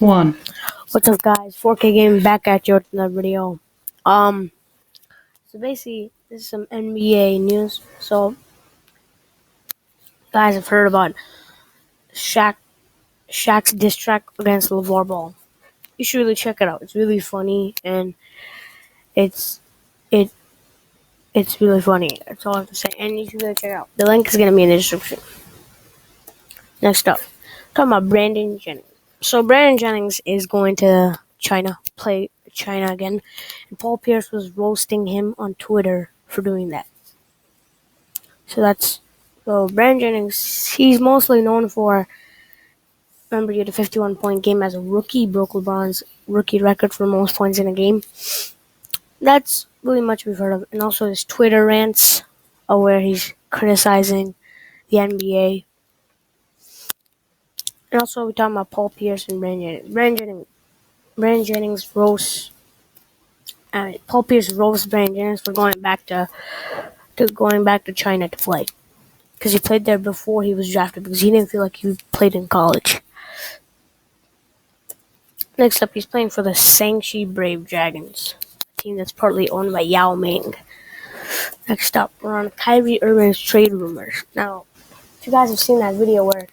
One. What's up, guys? 4K Gaming back at you with another video. Um, so basically, this is some NBA news. So, guys have heard about Shaq's diss track against Lavar Ball. You should really check it out. It's really funny and it's it it's really funny. That's all I have to say. And you should really check it out. The link is gonna be in the description. Next up, talking about Brandon Jennings. So Brandon Jennings is going to play China again, and Paul Pierce was roasting him on Twitter for doing that. So Brandon Jennings. He's mostly known for, remember, he had a 51-point game as a rookie, broke LeBron's rookie record for most points in a game. That's really much we've heard of, and also his Twitter rants, where he's criticizing the NBA. And also we're talking about Paul Pierce and Brandon Jennings roasts. Paul Pierce roasts Brandon Jennings for going back to China to play, because he played there before he was drafted, because he didn't feel like he played in college. Next up, he's playing for the Shanxi Brave Dragons, a team that's partly owned by Yao Ming. Next up, we're on Kyrie Irving's trade rumors. Now, if you guys have seen that video where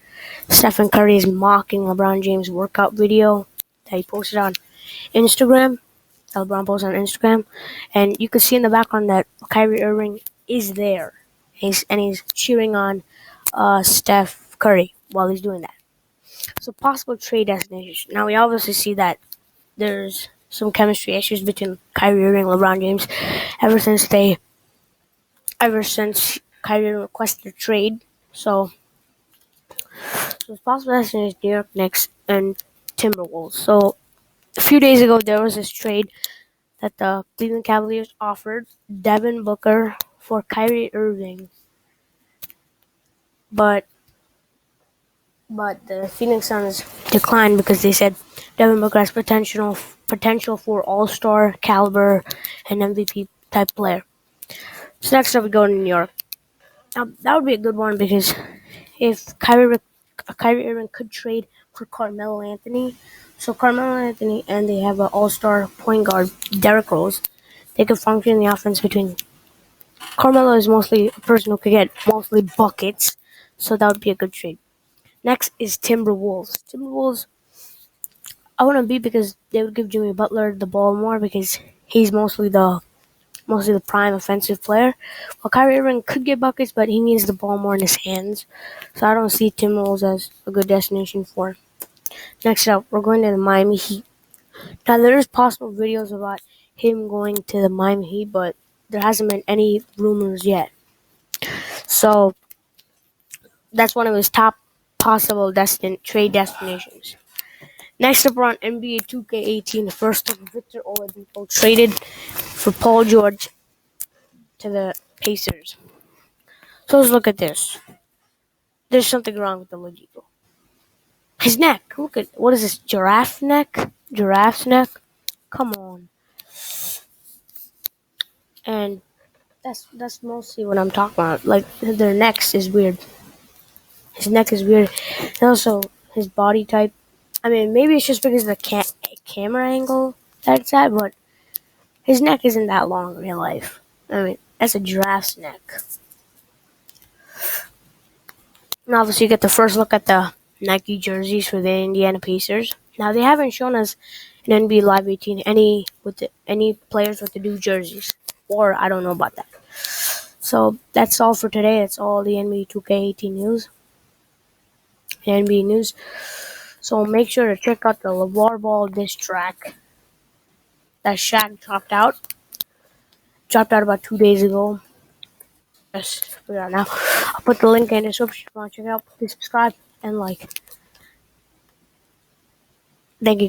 Stephen Curry is mocking LeBron James' workout video that he posted on Instagram, and you can see in the background that Kyrie Irving is there. He's cheering on Steph Curry while he's doing that. So, possible trade destination. Now, we obviously see that there's some chemistry issues between Kyrie Irving and LeBron James ever since Kyrie requested a trade. So it's possible destination is New York Knicks and Timberwolves. So a few days ago there was this trade that the Cleveland Cavaliers offered Devin Booker for Kyrie Irving, but the Phoenix Suns declined because they said Devin Booker has potential for All-Star caliber and MVP type player. So next up we go to New York. Now that would be a good one, because if Kyrie Irving could trade for Carmelo Anthony, and they have an All-Star point guard Derrick Rose, they could function in the offense between. Carmelo is mostly a person who could get mostly buckets, so that would be a good trade. Next is Timberwolves. I wouldn't be, because they would give Jimmy Butler the ball more, because he's mostly the prime offensive player. Well, Kyrie Irving could get buckets, but he needs the ball more in his hands. So I don't see Timberwolves as a good destination for. Next up, we're going to the Miami Heat. Now, there's possible videos about him going to the Miami Heat, but there hasn't been any rumors yet. So that's one of his top possible trade destinations. Next up, we're on NBA 2K18. The first time Victor Oladipo traded for Paul George to the Pacers. So let's look at this. There's something wrong with Oladipo. His neck. Look at, what is this? Giraffe's neck. Come on. And that's mostly what I'm talking about. Like, their necks is weird. His neck is weird, and also his body type. I mean, maybe it's just because of the camera angle that it's at, but his neck isn't that long in real life. I mean, that's a giraffe's neck. And obviously, you get the first look at the Nike jerseys for the Indiana Pacers. Now, they haven't shown us in NBA Live 18 any players with the new jerseys, or I don't know about that. So that's all for today. That's all the NBA 2K18 news. NBA news. So make sure to check out the Lavar Ball diss track that Shaq dropped out. Dropped out about 2 days ago. Just figure it out now. I'll put the link in the description if you want to check it out. Please subscribe and like. Thank you.